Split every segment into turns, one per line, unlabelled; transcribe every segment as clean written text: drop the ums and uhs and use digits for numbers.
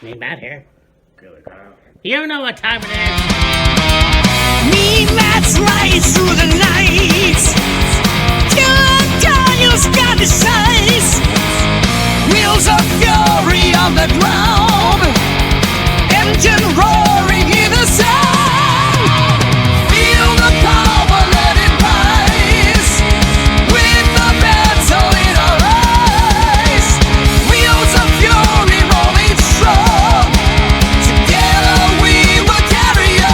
Me, Matt here.
Good, Kyle.
You know what time it is.
Me, Matt, slice through the night. Till Daniel's got the size. Wheels of fury on the ground. Engine roaring in the sound. Feel the power, let it rise. With the battle in our eyes. Wheels of fury rolling strong. Together we will carry on.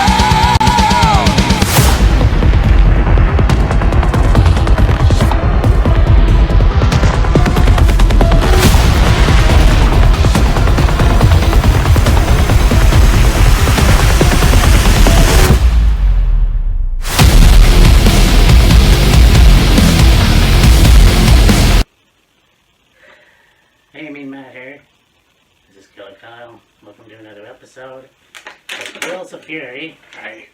Hey, me, Matt here. This is Killer Kyle. Welcome to another episode of Wheels of Fury.
Hi.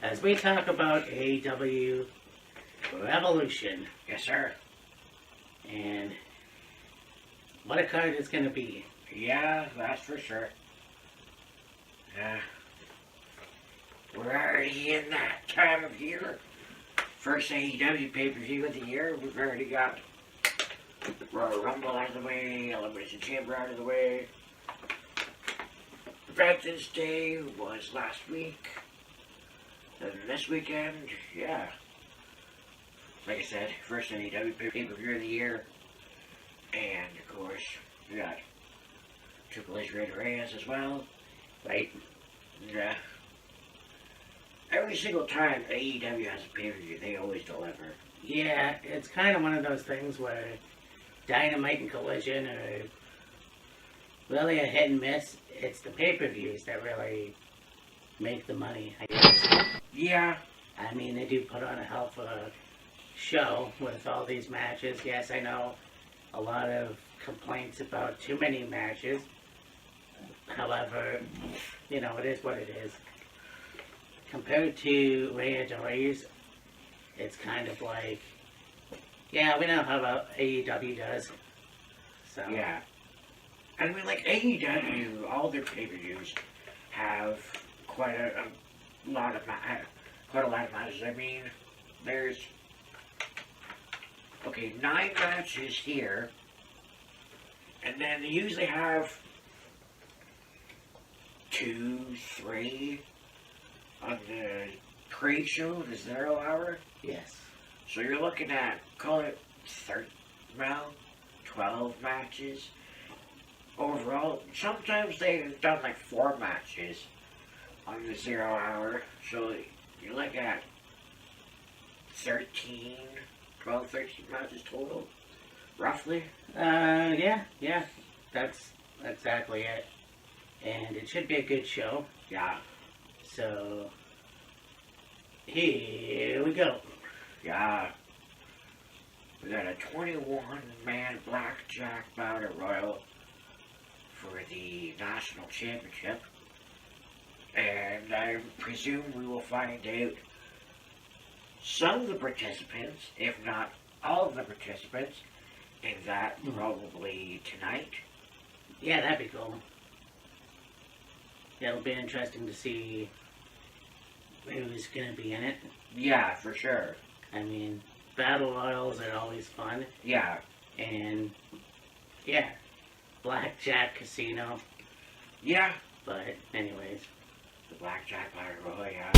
As we talk about AEW Revolution
Yes, sir.
and what a card it's going to be.
Yeah, that's for sure. Yeah. We're already in that time of year. First AEW pay-per-view of the year. We've already got Royal Rumble out of the way, Elimination Chamber out of the way. Veterans Day was last week. And this weekend, yeah. Like I said, first AEW pay-per-view of the year. And, of course, we got Triple H Ray Reyes as well.
Right?
Yeah. Every single time AEW has a pay-per-view, they always deliver.
Yeah, it's kind of one of those things where Dynamite and Collision are really a hit and miss. It's the pay-per-views that really make the money, I guess.
Yeah.
I mean, they do put on a hell of a show with all these matches. Yes, I know a lot of complaints about too many matches. However, you know, it is what it is. Compared to Reyes, it's kind of like, yeah, we know how AEW does. So
Yeah. I mean, like, AEW, all their pay-per-views have quite a lot of matches. I mean, there's 9 matches here, and then they usually have 2, 3 on the pre-show, the 0 hour.
yes,
So you're looking at, call it 12 matches overall. Sometimes they've done like 4 matches on the 0 hour. So you look at 12, 13 matches total, roughly.
yeah, that's exactly it. And it should be a good show.
Yeah,
So here we go.
yeah. We got a 21-man blackjack battle royal for the national championship. And I presume we will find out some of the participants, if not all of the participants, in that probably tonight.
Yeah, that'd be cool. Yeah, it'll be interesting to see who's gonna be in it.
Yeah, for sure.
I mean, battle royals are always fun,
Yeah,
and yeah, blackjack casino.
yeah.
But anyways,
The blackjack battle royal, yeah.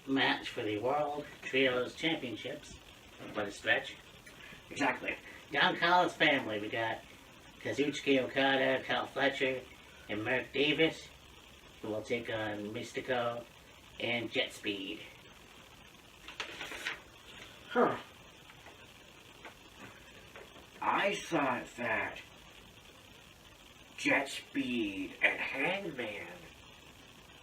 match for the World Trios Championships. What a stretch.
Exactly.
Don Collins family, we got Kazuchika Okada, Cal Fletcher, and Mark Davis, who will take on Mystico and Jet Speed.
Huh. I thought that Jet Speed and Hangman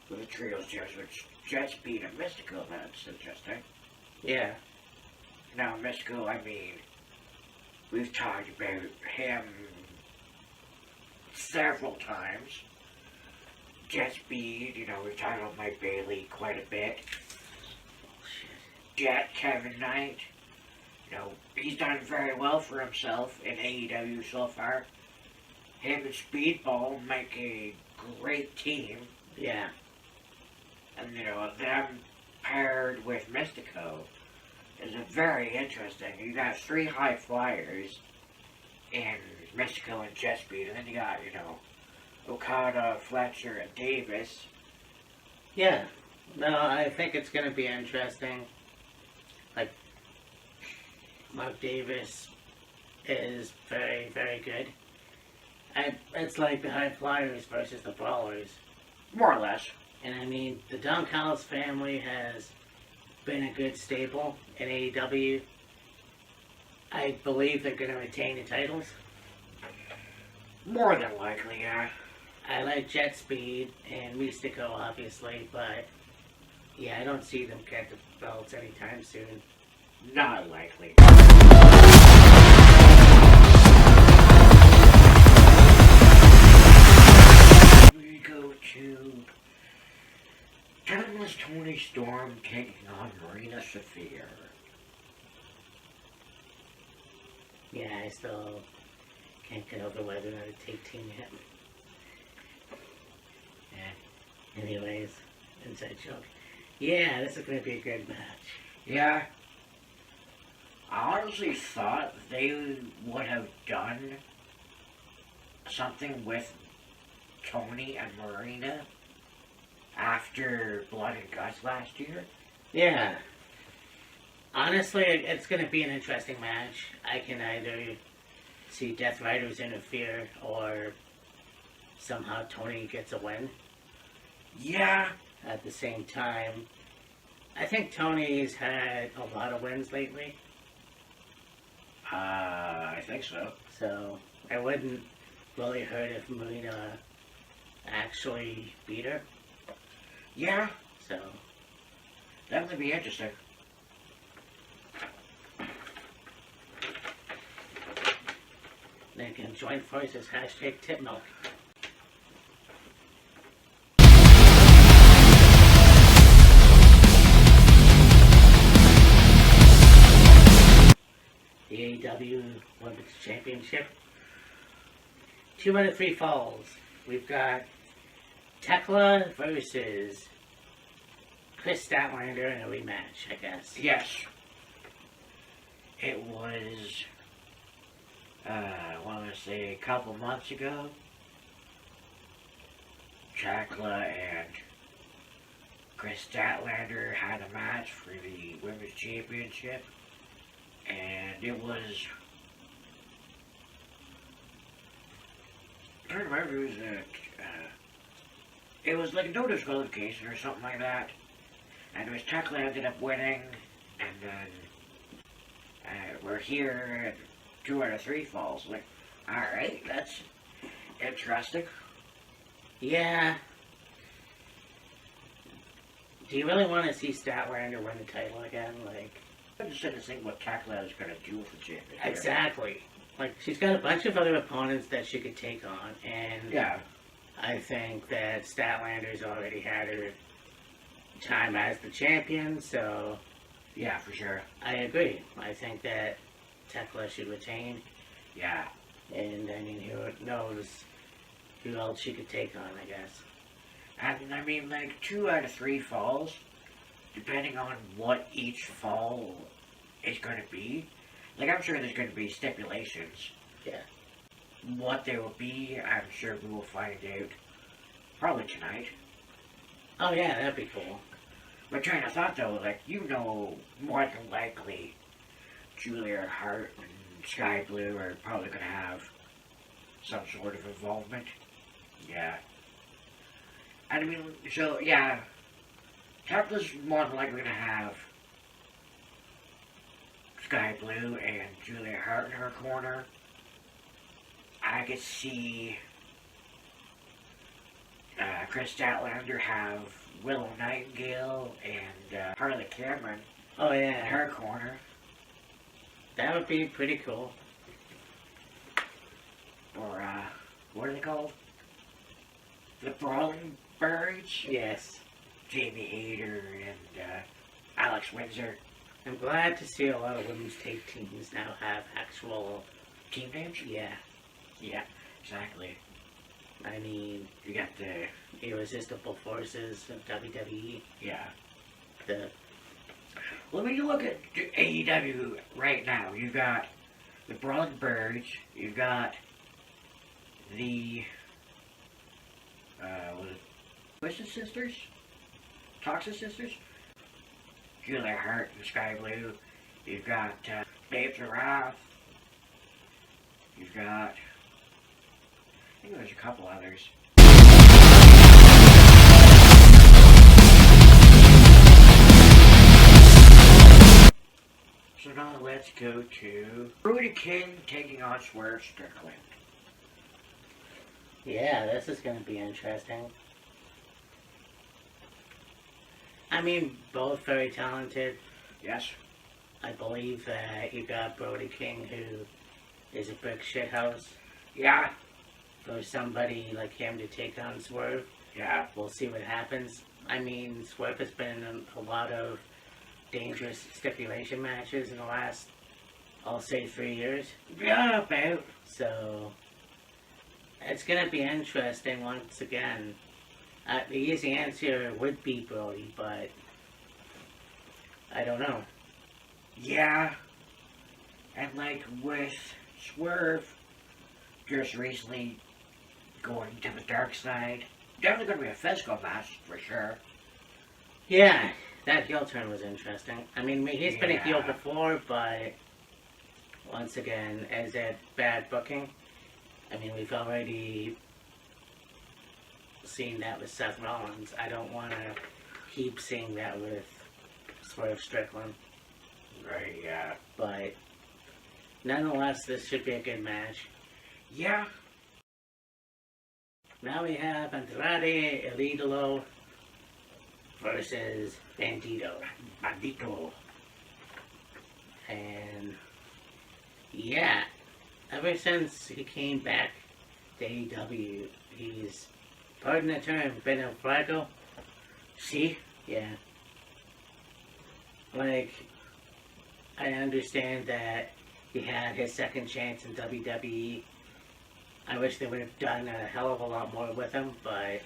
were the trios champs, which Jet Speed and Mystico, that's interesting.
Yeah,
Now, Mystico, I mean, we've talked about him several times. Jet Speed, you know, we've talked about Mike Bailey quite a bit. Jet Kevin Knight. You know, he's done very well for himself in AEW so far. Him and Speedball make a great team.
Yeah.
And, you know, them paired with Mystico is a very interesting. You got 3 high flyers in Mystico and Jet Speed, and then you got, you know, Okada, Fletcher, and Davis.
Yeah. No, I think it's going to be interesting. Like, Mark Davis is very, very good. It's like the high flyers versus the brawlers.
More or less.
And I mean, the Don Callis family has been a good staple in AEW. I believe they're going to retain the titles.
More than likely, yeah.
I like Jet Speed and Mystico, obviously, but yeah, I don't see them get the belts anytime soon.
Not likely. We go to Timeless Tony Storm taking on Marina Shafir.
Yeah, I still can't get over whether or not to take Team yet. Yeah. Anyways, inside joke. Yeah, this is going to be a good match.
Yeah. I honestly thought they would have done something with Tony and Marina after Blood and Guts last year.
Yeah. Honestly, it's going to be an interesting match. I can either see Death Riders interfere or somehow Tony gets a win.
Yeah.
At the same time, I think Tony's had a lot of wins lately.
I think so.
So, it wouldn't really hurt if Marina actually beat her.
Yeah.
So,
That would be interesting.
they can join forces, hashtag tip milk. The AEW Women's Championship. 2 out of 3 falls. We've got Tekla versus Chris Statlander in a rematch, I guess.
Yes. It was, I want to say a couple months ago. Tekla and Chris Statlander had a match for the Women's Championship. And it was, I'm trying to remember, it was like a no disqualification or something like that. And it was Tekla ended up winning, and then we're here, and 2 out of 3 falls. Like, alright, that's interesting.
Yeah. Do you really want to see Statlander win the title again? Like,
I'm just trying to think what Tekla is going to do with the championship.
exactly. Like, she's got a bunch of other opponents that she could take on, and
Yeah.
I think that Statlander's already had her time as the champion, so
Yeah, for sure.
I agree. I think that Tekla should retain,
Yeah.
and I mean, who knows who else she could take on, I guess.
And I mean, like, 2 out of 3 falls, depending on what each fall is going to be. Like, I'm sure there's going to be stipulations.
Yeah.
What they will be, I'm sure we will find out probably tonight.
Oh yeah, that'd be cool.
My train of thought, though, like, you know, more than likely, Julia Hart and Sky Blue are probably going to have some sort of involvement. Yeah. And I mean, so, yeah, Tekla's more than likely going to have Sky Blue and Julia Hart in her corner. I could see Chris Statlander have Willow Nightingale and Harley Cameron
Oh
in
yeah,
her corner.
that would be pretty cool.
Or, what are they called? The Brawling Birds?
Yes.
Jamie Hayter and Alex Windsor.
I'm glad to see a lot of women's tag teams now have actual
Team names?
yeah.
Yeah, exactly.
I mean,
You got the,
Irresistible Forces of WWE.
yeah.
The
Well, when you look at AEW right now, you've got the Brawling Birds, you've got the, what is it? Twisted Sisters? Toxic Sisters? Julia Hart and Sky Blue. You've got Babes of Wrath. You've got, I think there's a couple others. So now let's go to Brody King taking on Swerve Strickland.
yeah, this is going to be interesting. I mean, both very talented.
Yes?
I believe that you got Brody King, who is a brick shithouse.
Yeah.
For somebody like him to take on Swerve,
Yeah.
we'll see what happens. I mean, Swerve has been in a lot of dangerous stipulation matches in the last, I'll say, 3 years.
Yeah, about.
So, it's going to be interesting once again. The easy answer would be Brody, but I don't know.
Yeah. And like with Swerve, just recently going to the dark side. Definitely going to be a physical match, for sure.
Yeah, that heel turn was interesting. I mean, he's been a heel
Yeah.
before, but once again, as a bad booking, I mean, we've already seen that with Seth Rollins. I don't want to keep seeing that with Swerve Strickland,
Right, yeah.
but nonetheless, this should be a good match.
Yeah.
Now we have Andrade El Idolo versus Bandito.
Bandito.
And yeah, ever since he came back to AEW, he's, pardon the term, been a frago.
See?
Yeah. Like, I understand that he had his second chance in WWE. I wish they would have done a hell of a lot more with him, but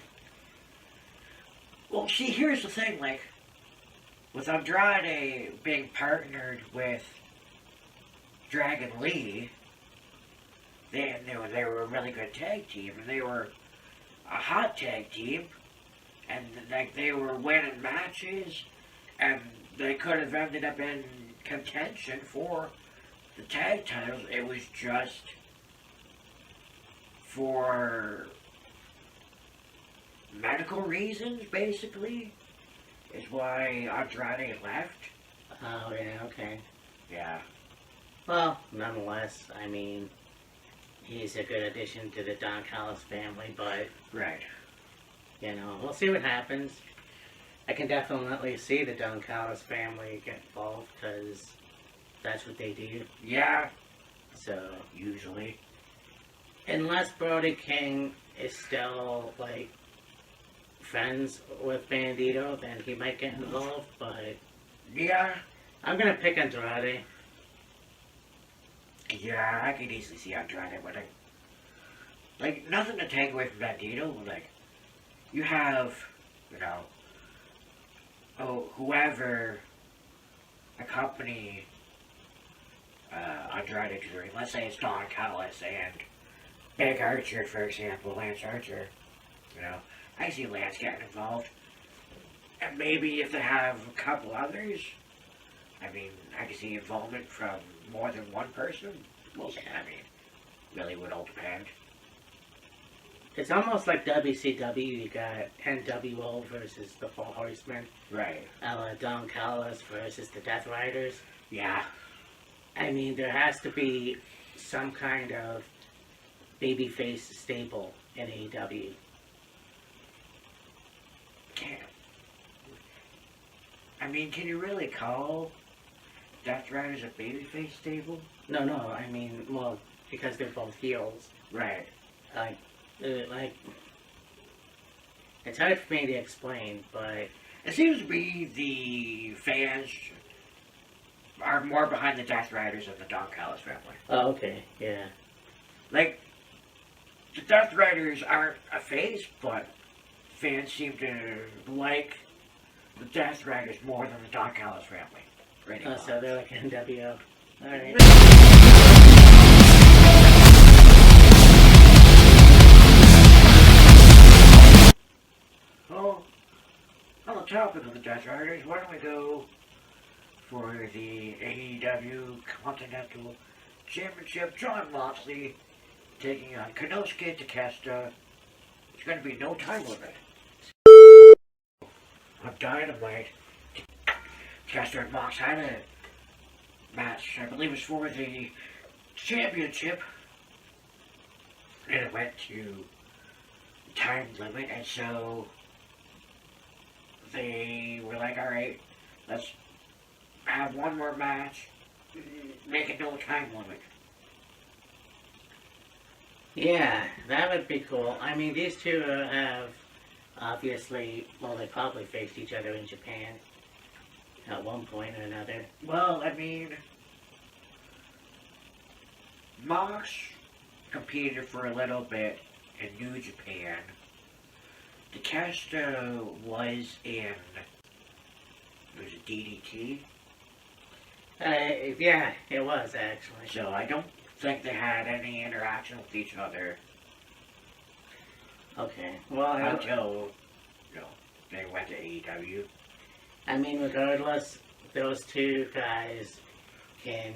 Well, see, here's the thing, like, with Andrade being partnered with Dragon Lee, they were a really good tag team, and they were a hot tag team, and like they were winning matches, and they could have ended up in contention for the tag titles. It was just for medical reasons, basically, is why Andrade left.
oh yeah, okay.
Yeah.
Well, nonetheless, I mean, he's a good addition to the Don Callis family, but,
Right.
you know, we'll see what happens. I can definitely see the Don Callis family get involved, because that's what they do.
Yeah,
So,
usually.
unless Brody King is still, like, friends with Bandito, then he might get involved, but
Yeah.
I'm gonna pick Andrade.
Yeah, I could easily see Andrade winning. Like, nothing to take away from Bandito, but like, you have, you know, whoever accompany Andrade to the ring. Let's say it's Don Callis and Big Archer, for example, Lance Archer. You know, I see Lance getting involved. And maybe if they have a couple others, I mean, I can see involvement from more than one person. Well, I mean, really would all depend.
It's almost like WCW. You got NWO versus the Four Horsemen.
Right.
Don Callis versus the Death Riders.
Yeah.
I mean, there has to be some kind of babyface stable in AEW.
Can't. I mean, can you really call Death Riders a babyface stable?
No, I mean, well, because they're both heels.
Right.
Like, it's hard for me to explain, but
It seems to be the fans are more behind the Death Riders than the Don Callis family.
Oh, okay, yeah.
Like, the Death Riders aren't a phase, but fans seem to like the Death Riders more than the Don Callis family.
Oh, so they're like NWO. Alright.
Well, on the topic of the Death Riders, why don't we go for the AEW Continental Championship? John Moxley taking on Konosuke Takeshita. There's going to be no time limit. On Dynamite, Takeshita and Mox had a match, I believe it was for the championship, and it went to time limit, and so they were like, alright, let's have one more match, make it no time limit.
Yeah, that would be cool. I mean, these two have obviously, well, they probably faced each other in Japan at one point or another.
Well, I mean, Mox competed for a little bit in New Japan. Takeshita was in, it was DDT,
Yeah, it was actually.
so I don't think they had any interaction with each other
Okay, well,
until, they went to AEW.
I mean, regardless, those two guys can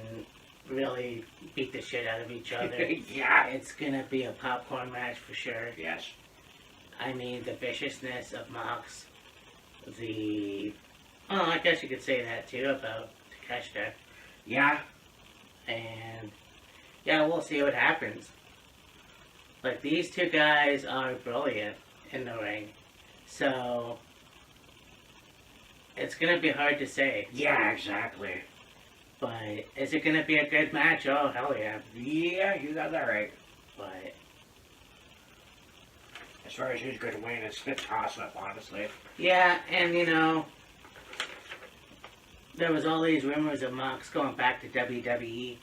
really beat the shit out of each other.
Yeah.
It's gonna be a popcorn match for sure.
Yes.
I mean, the viciousness of Mox, I guess you could say that too about Takeshita.
Yeah.
And, yeah, we'll see what happens. Like, these two guys are brilliant in the ring. So, it's gonna be hard to say.
Yeah, exactly.
But, is it gonna be a good match? Oh, hell yeah.
Yeah, you got that right.
But,
As far as who's going to win, it's a toss-up, honestly.
yeah, and there was all these rumors of Mox going back to WWE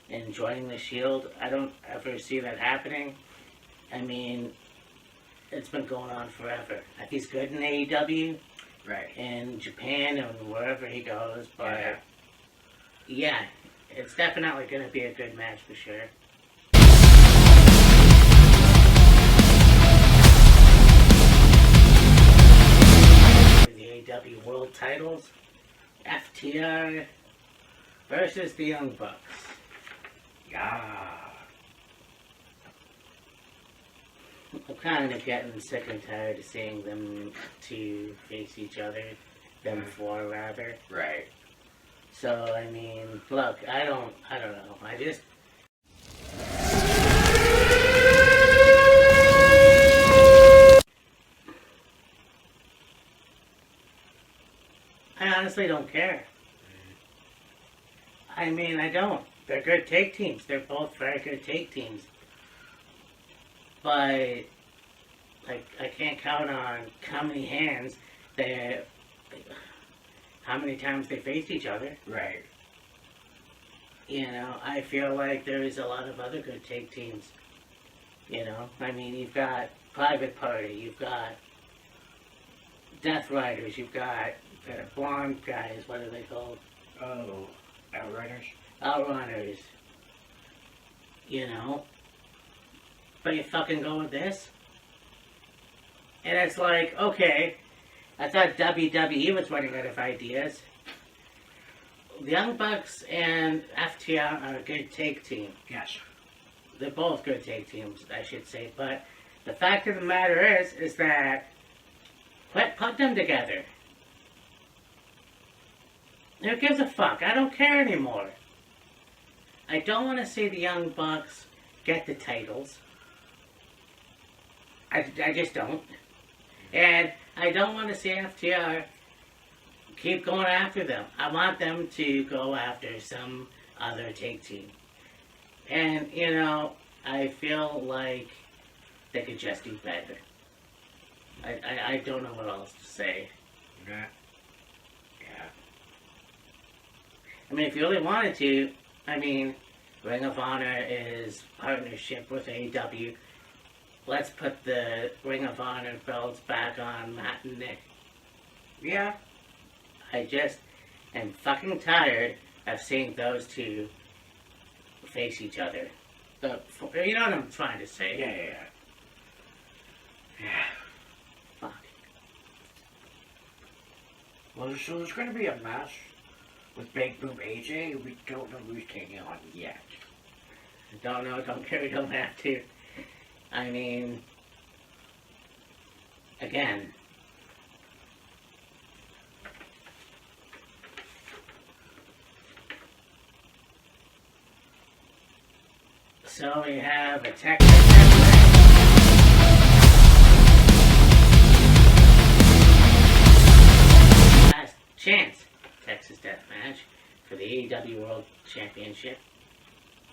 and joining the Shield. I don't ever see that happening. I mean, it's been going on forever. He's good in AEW,
Right.
in Japan, and wherever he goes, but
Yeah.
yeah, it's definitely going to be a good match for sure. The AEW World Titles, FTR versus the Young Bucks.
Yeah.
I'm kind of getting sick and tired of seeing them two face each other, them four rather.
Right.
So I mean, look, I don't know. I honestly don't care. I mean, I don't. They're good tag teams. They're both very good tag teams. But, like, I can't count on how many hands how many times they faced each other.
Right.
I feel like there's a lot of other good tag teams. I mean, you've got Private Party, you've got Death Riders, you've got the blonde guys, what are they called?
Oh, Outriders?
Outrunners. But you fucking go with this? And it's like, okay, I thought WWE was running out of ideas. The Young Bucks and FTR are a good tag team.
Yes.
They're both good tag teams, I should say. But the fact of the matter is that put them together. Who gives a fuck? I don't care anymore. I don't want to see the Young Bucks get the titles. I just don't. And I don't want to see FTR keep going after them. I want them to go after some other tag team. And, I feel like they could just do better. I don't know what else to say.
Yeah. Yeah.
I mean, if you really wanted to, I mean, Ring of Honor is partnership with AEW. Let's put the Ring of Honor belts back on Matt and Nick.
Yeah.
I just am fucking tired of seeing those two face each other. You know what I'm trying to say?
Yeah.
Fuck.
Well, so there's going to be a match with Big Boom AJ. We don't know who's taking on yet.
Don't know, don't care, don't have to. I mean, again, so we have a Texas last chance Texas Death Match for the AEW World Championship.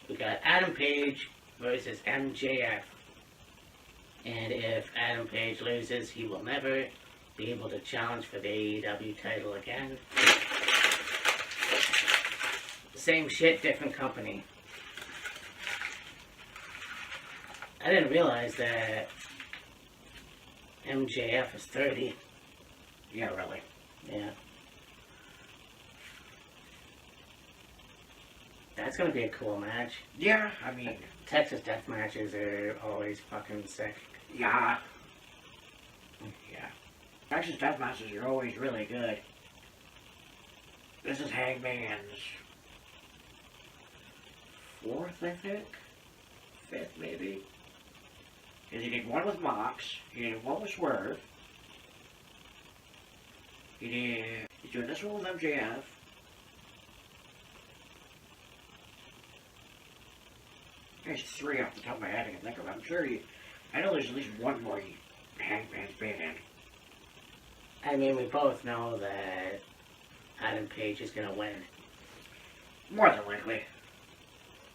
We got Adam Page versus MJF. And if Adam Page loses, he will never be able to challenge for the AEW title again. Same shit, different company. I didn't realize that MJF is 30.
Yeah, really.
Yeah. That's gonna be a cool match.
Yeah, I mean,
Texas death matches are always fucking sick.
yeah. Texas death matches are always really good. This is Hangman's fourth, I think? Fifth, maybe? Because he did one with Mox, he did one with Swerve, he's doing this one with MJF. There's three off the top of my head I can think of. I'm sure I know there's at least one more Hangman's been in.
I mean, we both know that Adam Page is gonna win.
More than likely.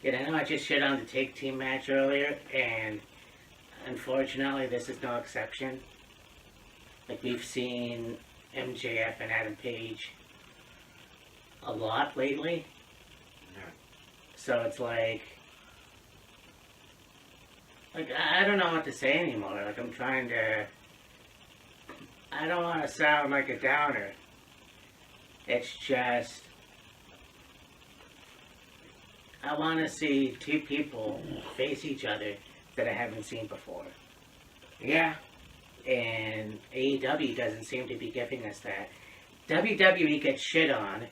Yeah, I know I just shit on the take team match earlier, and unfortunately, this is no exception. Like, we've seen MJF and Adam Page a lot lately.
Yeah.
So it's like, I don't know what to say anymore. Like, I'm trying to, I don't want to sound like a downer. It's just, I want to see two people face each other that I haven't seen before.
Yeah.
And AEW doesn't seem to be giving us that. WWE gets shit on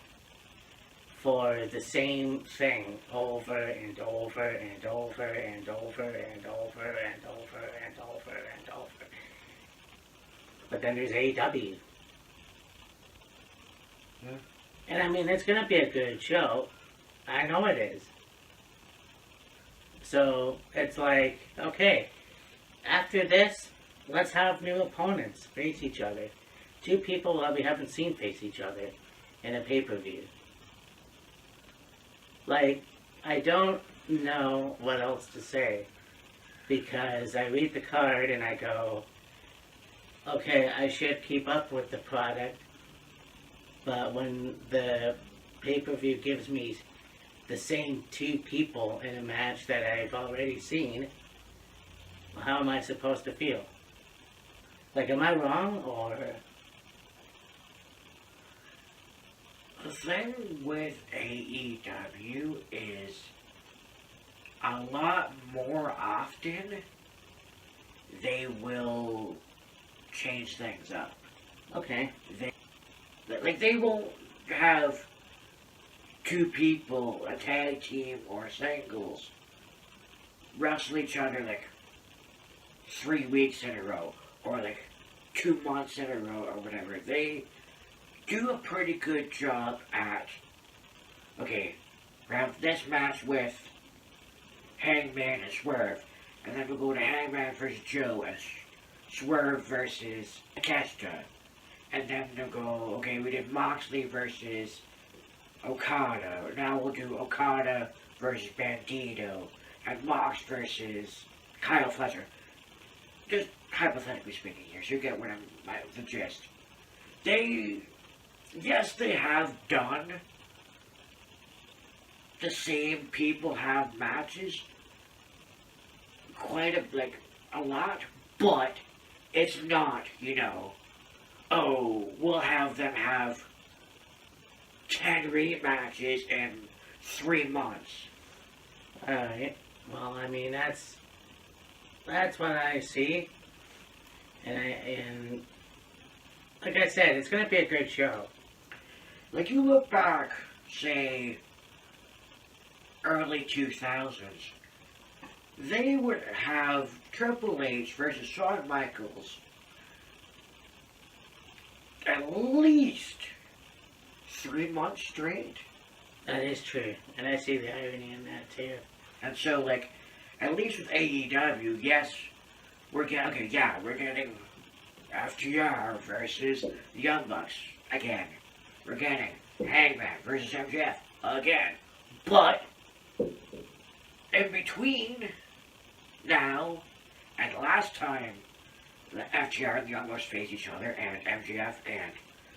for the same thing over and over and over and over and over and over and over and over. But then there's AEW.
Yeah.
And I mean, it's gonna be a good show. I know it is. So it's like, okay, after this, let's have new opponents face each other. Two people that we haven't seen face each other in a pay-per-view. Like, I don't know what else to say. Because I read the card and I go, okay, I should keep up with the product. But when the pay-per-view gives me the same two people in a match that I've already seen, how am I supposed to feel? Like, am I wrong, or?
The thing with AEW is a lot more often they will change things up.
Okay.
They won't have two people, a tag team or singles, wrestle each other like 3 weeks in a row, or like 2 months in a row, or whatever. They do a pretty good job at, okay, we have this match with Hangman and Swerve, and then we'll go to Hangman versus Joe and Swerve versus Takeshita. And then they'll go, okay, we did Moxley versus Okada. Now we'll do Okada versus Bandito. And Mox versus Kyle Fletcher. Just hypothetically speaking here, so you get what the gist. Yes, they have done the same people have matches quite a lot, but it's not, oh, we'll have them have 10 rematches in 3 months.
Alright. Well, I mean, that's what I see. And like I said, it's going to be a good show.
Like, you look back, say, early 2000s, they would have Triple H versus Shawn Michaels at least 3 months straight.
That is true. And I see the irony in that, too.
And so, at least with AEW, yes, we're getting FTR versus the Young Bucks again. We're getting Hangman versus MJF again. But, in between now and last time the FTR and the Young Bucks faced each other, and MJF and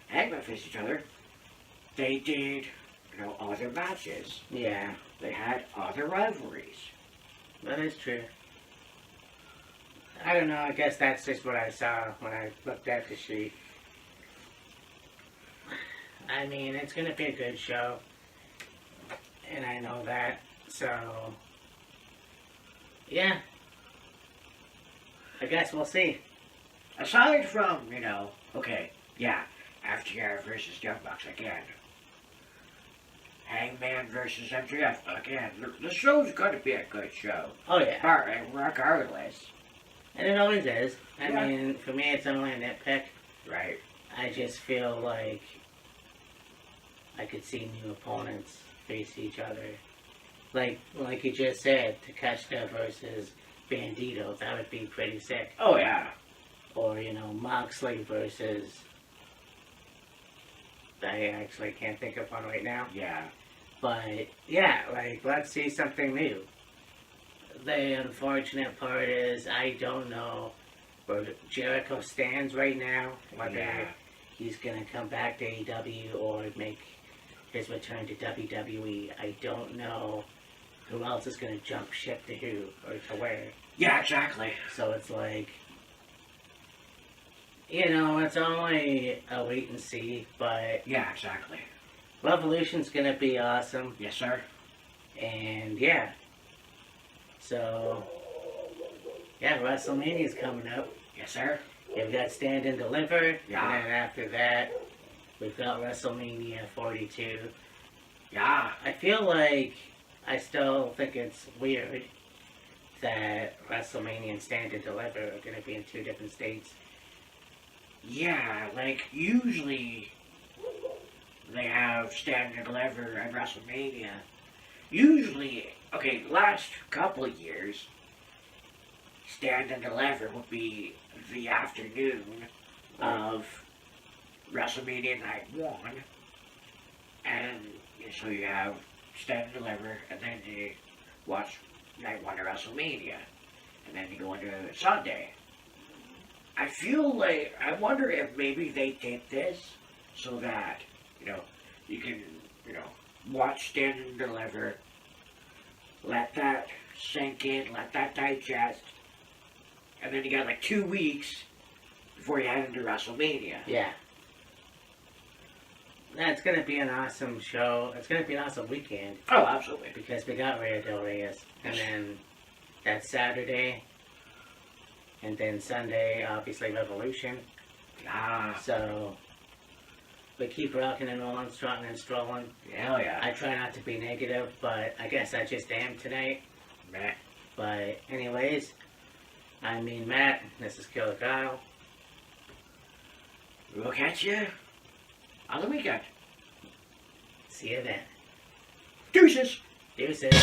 Hangman faced each other, they did, other matches.
Yeah,
They had other rivalries.
that is true. I don't know, I guess that's just what I saw when I looked at the sheet. I mean, it's going to be a good show. And I know that. So, yeah. I guess we'll see.
Aside from, FTR versus Young Bucks again. Hangman versus MJF again. The show's gonna be a good show.
Oh, yeah.
Regardless.
And it always is. I
Yeah.
mean, for me, it's only a nitpick.
Right.
I just feel like I could see new opponents face each other. Like you just said, Takeshita versus Bandito. That would be pretty sick.
Oh, yeah.
Or, Moxley versus... I actually can't think of one right now.
Yeah.
But, yeah, let's see something new. The unfortunate part is I don't know where Jericho stands right now. Whether he's going to come back to AEW or make his return to WWE. I don't know who else is going to jump ship to who or to where.
Yeah, exactly.
So it's it's only a wait and see, but
Yeah, exactly.
Revolution's going to be awesome.
Yes, sir.
And yeah. So, yeah, WrestleMania's coming up.
Yes, sir.
We've got Stand and Deliver.
Yeah.
And then after that, we've got WrestleMania 42.
Yeah.
I still think it's weird that WrestleMania and Stand and Deliver are going to be in 2 different states.
Yeah, usually they have Stand and Deliver at WrestleMania. Usually, last couple of years, Stand and Deliver would be the afternoon of WrestleMania Night 1. And so you have Stand and Deliver, and then you watch Night 1 of WrestleMania. And then you go into Sunday. I wonder if maybe they did this so that, you can, watch Stand and Deliver, let that sink in, let that digest, and then you got 2 weeks before you head into WrestleMania.
Yeah. That's going to be an awesome show. It's going to be an awesome weekend.
Oh, absolutely.
Because we got Rhea Del Reyes. And then that Saturday. And then Sunday, obviously, Revolution.
Ah,
So, we keep rocking and rolling, strutting and strolling.
hell yeah.
I try not to be negative, but I guess I just am tonight.
Matt.
But anyways, I mean Matt, this is Killer Kyle.
We'll catch you on the weekend.
See you then.
Deuces.
Deuces.